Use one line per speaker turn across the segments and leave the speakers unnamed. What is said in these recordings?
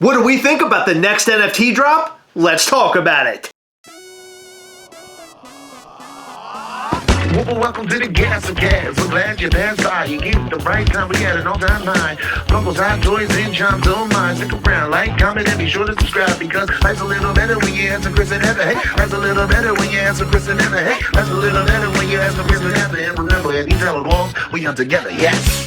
What do we think about the next NFT drop? Let's talk about it.
Welcome to the Gastlecast. We're glad you're there. You get the right time. We had an all-time high. Funko's hot toys and John's own mind. Stick around, like, comment, and be sure to subscribe because life's a little better when you answer Chris and Heather. Hey, life's a little better when you answer Chris and Heather. Hey, life's a little better when you answer Chris and Heather. And remember, if you travel along, we are together. Yes.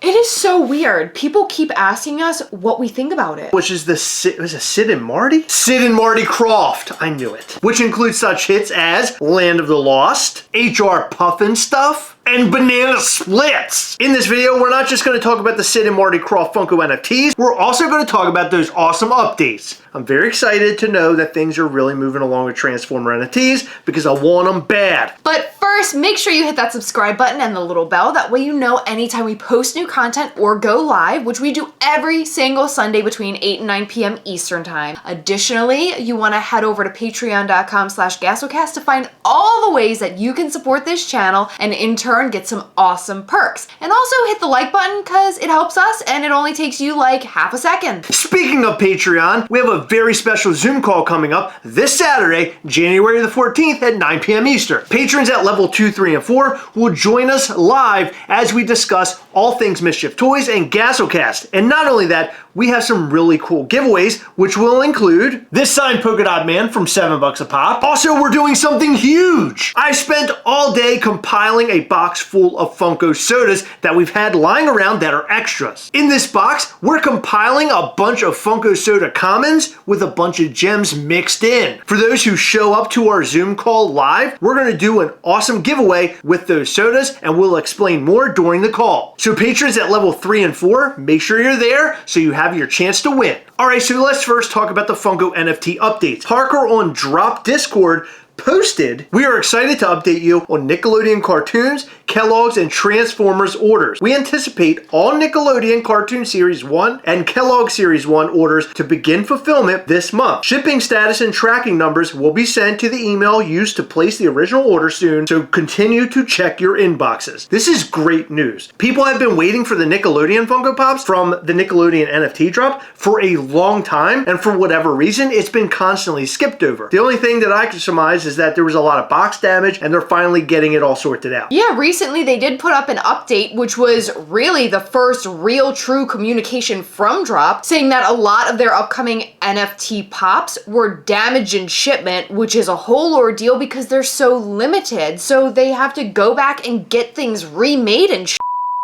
It is so weird. People keep asking us what we think about it.
Which is was it Sid and Marty? Sid and Marty Krofft. I knew it. Which includes such hits as Land of the Lost, HR Puffin Stuff, and Banana Splits. In this video, we're not just going to talk about the Sid and Marty Krofft Funko NFTs, we're also going to talk about those awesome updates. I'm very excited to know that things are really moving along with Transformer NFTs because I want them bad.
But first, make sure you hit that subscribe button and the little bell. That way you know anytime we post new content or go live, which we do every single Sunday between 8 and 9 p.m. Eastern time. Additionally, you want to head over to patreon.com/Gastlecast to find all the ways that you can support this channel and in turn get some awesome perks. And also hit the like button because it helps us and it only takes you like half a second.
Speaking of Patreon, we have a very special Zoom call coming up this Saturday, January the 14th at 9 p.m. Eastern. Patrons at level 2, 3, and 4 will join us live as we discuss all things Mischief Toys and Gastlecast. And not only that, we have some really cool giveaways, which will include this signed polka dot man from $7 a pop. Also, we're doing something huge. I spent all day compiling a box full of Funko sodas that we've had lying around that are extras. In this box, we're compiling a bunch of Funko soda commons with a bunch of gems mixed in. For those who show up to our Zoom call live, we're gonna do an awesome giveaway with those sodas and we'll explain more during the call. So patrons at level 3 and 4, make sure you're there so you have your chance to win. Alright, so let's first talk about the Funko NFT updates. Parker on Drop Discord posted, we are excited to update you on Nickelodeon cartoons, Kellogg's, and Transformers orders. We anticipate all Nickelodeon Cartoon Series 1 and Kellogg Series 1 orders to begin fulfillment this month. Shipping status and tracking numbers will be sent to the email used to place the original order soon, so continue to check your inboxes. This is great news. People have been waiting for the Nickelodeon Funko Pops from the Nickelodeon NFT drop for a long time, and for whatever reason, it's been constantly skipped over. The only thing that I can surmise is that there was a lot of box damage and they're finally getting it all sorted out.
Yeah, recently they did put up an update, which was really the first real true communication from Drop, saying that a lot of their upcoming NFT pops were damaged in shipment, which is a whole ordeal because they're so limited. So they have to go back and get things remade and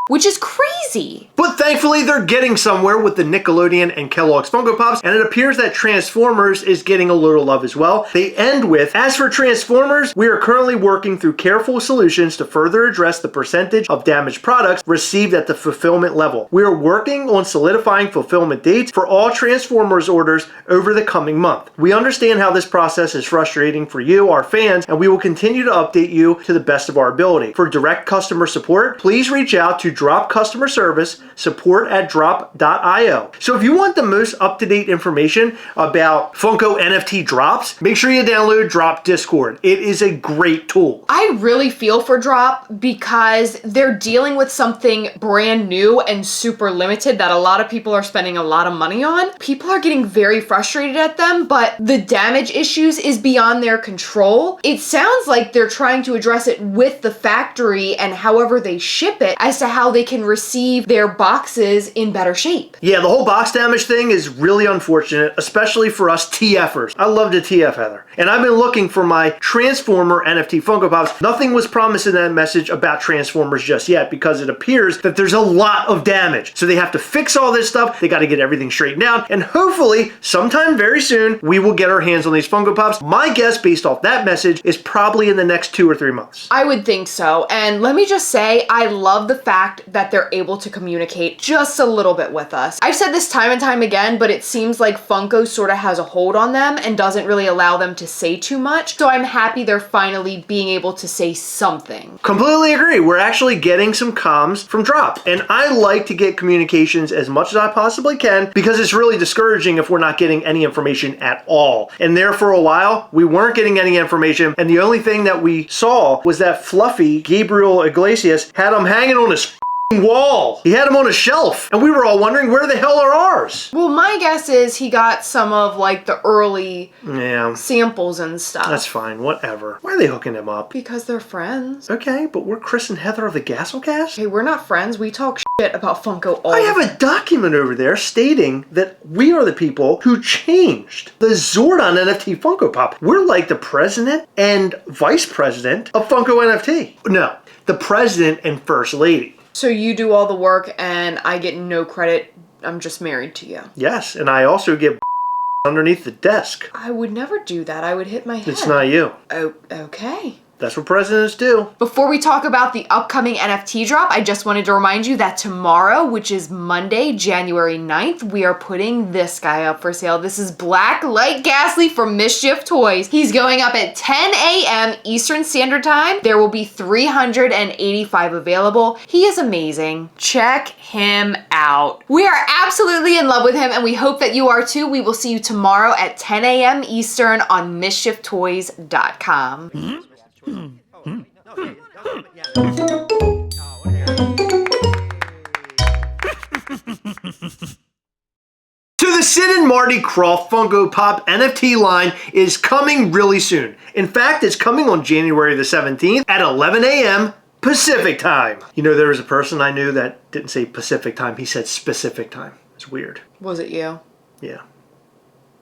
which is crazy.
But thankfully, they're getting somewhere with the Nickelodeon and Kellogg's Funko Pops, and it appears that Transformers is getting a little love as well. They end with, as for Transformers, we are currently working through careful solutions to further address the percentage of damaged products received at the fulfillment level. We are working on solidifying fulfillment dates for all Transformers orders over the coming month. We understand how this process is frustrating for you, our fans, and we will continue to update you to the best of our ability. For direct customer support, please reach out to Drop Customer Service, support@drop.io. So if you want the most up-to-date information about Funko NFT drops, make sure you download Drop Discord. It is a great tool.
I really feel for Drop because they're dealing with something brand new and super limited that a lot of people are spending a lot of money on. People are getting very frustrated at them, but the damage issues is beyond their control. It sounds like they're trying to address it with the factory and however they ship it as to how they can receive their boxes in better shape.
Yeah, the whole box damage thing is really unfortunate, especially for us TFers. I love to TF, Heather. And I've been looking for my Transformer NFT Funko Pops. Nothing was promised in that message about Transformers just yet because it appears that there's a lot of damage. So they have to fix all this stuff. They got to get everything straightened out. And hopefully, sometime very soon, we will get our hands on these Funko Pops. My guess, based off that message, is probably in the next 2 or 3 months.
I would think so. And let me just say, I love the fact fact that they're able to communicate just a little bit with us. I've said this time and time again, but it seems like Funko sort of has a hold on them and doesn't really allow them to say too much. So I'm happy they're finally being able to say something.
Completely agree. We're actually getting some comms from Drop. And I like to get communications as much as I possibly can because it's really discouraging if we're not getting any information at all. And there for a while, we weren't getting any information. And the only thing that we saw was that Fluffy Gabriel Iglesias had them hanging on his wall. He had them on a shelf. And we were all wondering, where the hell are ours?
Well, my guess is he got some of like the early samples and stuff.
That's fine. Whatever. Why are they hooking him up?
Because they're friends.
Okay, but we're Chris and Heather of the Gastlecast?
Hey, we're not friends. We talk shit about Funko all
I have a document over there stating that we are the people who changed the Zordon NFT Funko Pop. We're like the president and vice president of Funko NFT. No, the president and first lady.
So you do all the work and I get no credit. I'm just married to you.
Yes, and I also get underneath the desk.
I would never do that. I would hit my head.
It's not you.
Oh, okay.
That's what presidents do.
Before we talk about the upcoming NFT drop, I just wanted to remind you that tomorrow, which is Monday, January 9th, we are putting this guy up for sale. This is Black Light Ghastly from Mischief Toys. He's going up at 10 a.m. Eastern Standard Time. There will be 385 available. He is amazing. Check him out. We are absolutely in love with him and we hope that you are too. We will see you tomorrow at 10 a.m. Eastern on mischieftoys.com.
So the Sid and Marty Krofft Funko Pop NFT line is coming really soon. In fact, it's coming on January the 17th at 11 a.m. Pacific time. You know, there was a person I knew that didn't say Pacific time, he said specific time. It's weird.
Was it you?
Yeah.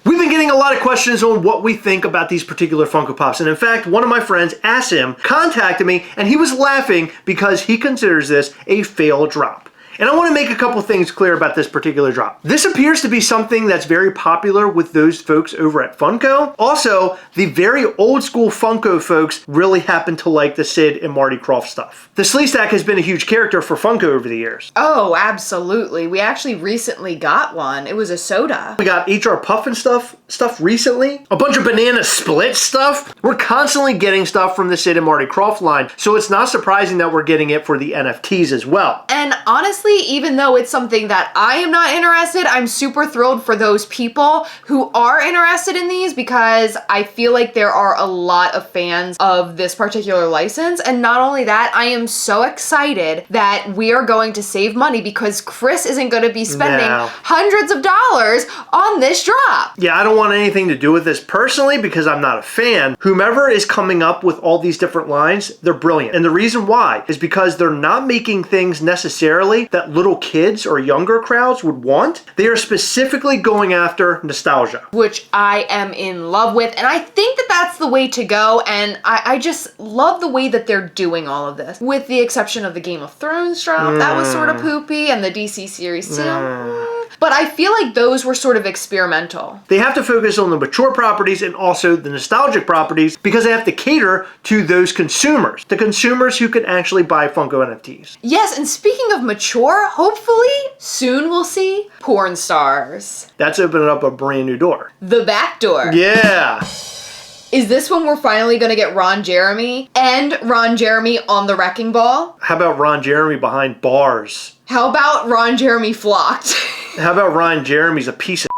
We've been getting a lot of questions on what we think about these particular Funko Pops. And in fact, one of my friends, Asim, contacted me and he was laughing because he considers this a failed drop. And I want to make a couple things clear about this particular drop. This appears to be something that's very popular with those folks over at Funko. Also, the very old school Funko folks really happen to like the Sid and Marty Krofft stuff. The Sleestack has been a huge character for Funko over the years.
Oh, absolutely. We actually recently got one. It was a soda.
We got HR POPPIN stuff recently. A bunch of Banana Split stuff. We're constantly getting stuff from the Sid and Marty Krofft line, so it's not surprising that we're getting it for the NFTs as well.
And honestly, even though it's something that I am not interested, I'm super thrilled for those people who are interested in these because I feel like there are a lot of fans of this particular license. And not only that, I am so excited that we are going to save money because Chris isn't going to be spending hundreds of dollars on this drop.
Yeah, I don't want anything to do with this personally because I'm not a fan. Whomever is coming up with all these different lines, they're brilliant. And the reason why is because they're not making things necessarily that little kids or younger crowds would want. They are specifically going after nostalgia.
Which I am in love with. And I think that that's the way to go. And I just love the way that they're doing all of this. With the exception of the Game of Thrones drop. That was sort of poopy. And the DC series too. But I feel like those were sort of experimental.
They have to focus on the mature properties and also the nostalgic properties because they have to cater to those consumers. The consumers who can actually buy Funko NFTs.
Yes, and speaking of mature, hopefully soon we'll see porn stars.
That's opening up a brand new door.
The back door.
Yeah.
Is this when we're finally gonna get Ron Jeremy and Ron Jeremy on the wrecking ball?
How about Ron Jeremy behind bars?
How about Ron Jeremy flocked?
How about Ron Jeremy's a piece of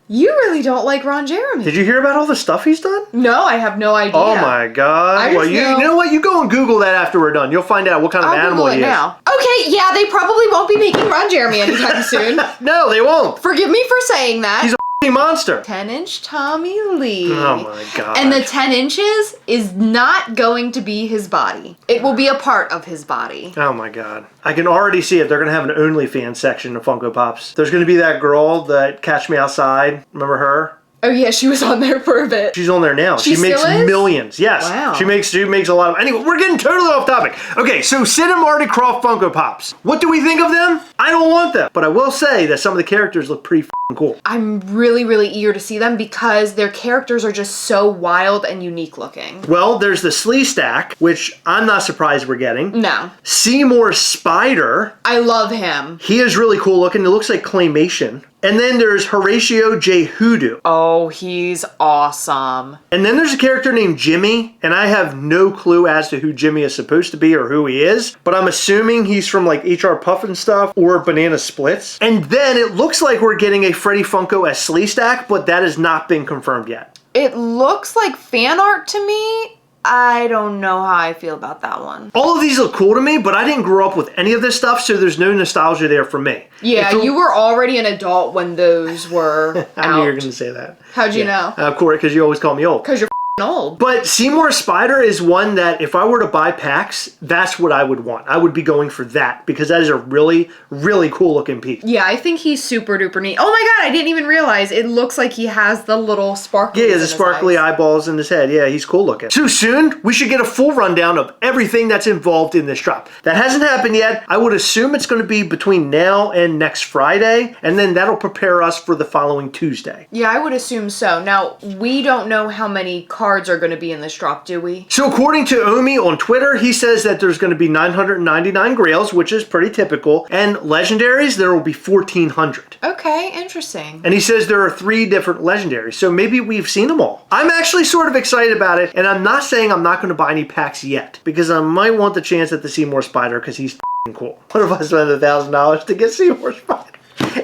You really don't like Ron Jeremy.
Did you hear about all the stuff he's done?
No, I have no idea.
Oh my God. Well, you know what? You go and Google that after we're done. You'll find out what kind of animal he is.
Now. Okay, yeah, they probably won't be making Ron Jeremy anytime soon.
No, they won't.
Forgive me for saying that.
He's a monster.
10-inch Tommy Lee.
Oh my God.
And the 10 inches is not going to be his body. It will be a part of his body.
Oh my God. I can already see it. They're going to have an OnlyFans section of Funko Pops. There's going to be that girl that Catch Me Outside. Remember her?
Oh yeah, she was on there for a bit.
She's on there now.
She
makes
still is?
millions. Yes.
Wow.
She makes a lot of. Anyway, we're getting totally off topic. Okay, so Sid and Marty Krofft Funko Pops. What do we think of them? I don't want them, but I will say that some of the characters look pretty cool.
I'm really, really eager to see them because their characters are just so wild and unique looking.
Well, there's the Slee Stack, which I'm not surprised we're getting.
No.
Seymour Spider.
I love him.
He is really cool looking. It looks like claymation. And then there's Horatio J. Hoodoo.
Oh, he's awesome.
And then there's a character named Jimmy, and I have no clue as to who Jimmy is supposed to be or who he is, but I'm assuming he's from like HR Puffin stuff or Banana Splits. And then it looks like we're getting a Freddy Funko as Slee Stack, but that has not been confirmed yet.
It looks like fan art to me. I don't know how I feel about that one.
All of these look cool to me, but I didn't grow up with any of this stuff, so there's no nostalgia there for me.
Yeah, you were already an adult when those were
I knew you were going to say that.
How'd you know?
Of course, because you always call me old.
Because you're old.
But Seymour Spider is one that if I were to buy packs, that's what I would want. I would be going for that because that is a really, really cool looking piece.
Yeah, I think he's super duper neat. Oh my god, I didn't even realize. It looks like he has the little sparkly.
Yeah, he has the sparkly eyeballs in his head. Yeah, he's cool looking. So soon, we should get a full rundown of everything that's involved in this drop. That hasn't happened yet. I would assume it's going to be between now and next Friday, and then that'll prepare us for the following Tuesday.
Yeah, I would assume so. Now, we don't know how many cards are going to be in this drop, do we?
So according to Omi on Twitter, he says that there's going to be 999 grails, which is pretty typical, and legendaries, there will be 1,400.
Okay, interesting.
And he says there are 3 different legendaries, so maybe we've seen them all. I'm actually sort of excited about it, and I'm not saying I'm not going to buy any packs yet, because I might want the chance at the Seymour Spider, because he's cool. What if I spend $1,000 to get Seymour Spider?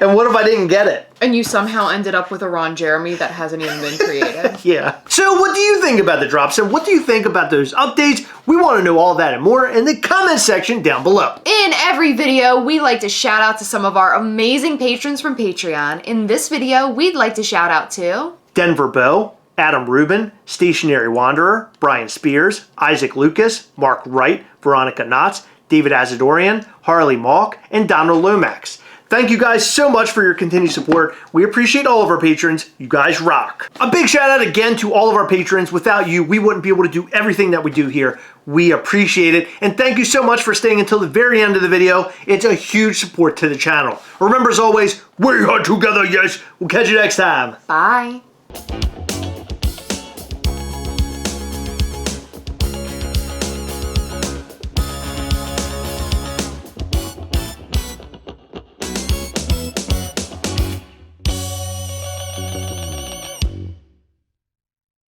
And what if I didn't get it?
And you somehow ended up with a Ron Jeremy that hasn't even been created.
Yeah. So what do you think about the drops, and what do you think about those updates? We want to know all that and more in the comment section down below.
In every video, we like to shout out to some of our amazing patrons from Patreon. In this video, we'd like to shout out to
Denver Bow, Adam Rubin, Stationary Wanderer, Brian Spears, Isaac Lucas, Mark Wright, Veronica Knotts, David Azadorian, Harley Malk, and Donald Lomax. Thank you guys so much for your continued support. We appreciate all of our patrons. You guys rock. A big shout out again to all of our patrons. Without you, we wouldn't be able to do everything that we do here. We appreciate it. And thank you so much for staying until the very end of the video. It's a huge support to the channel. Remember, as always, we are together, yes. We'll catch you next time.
Bye.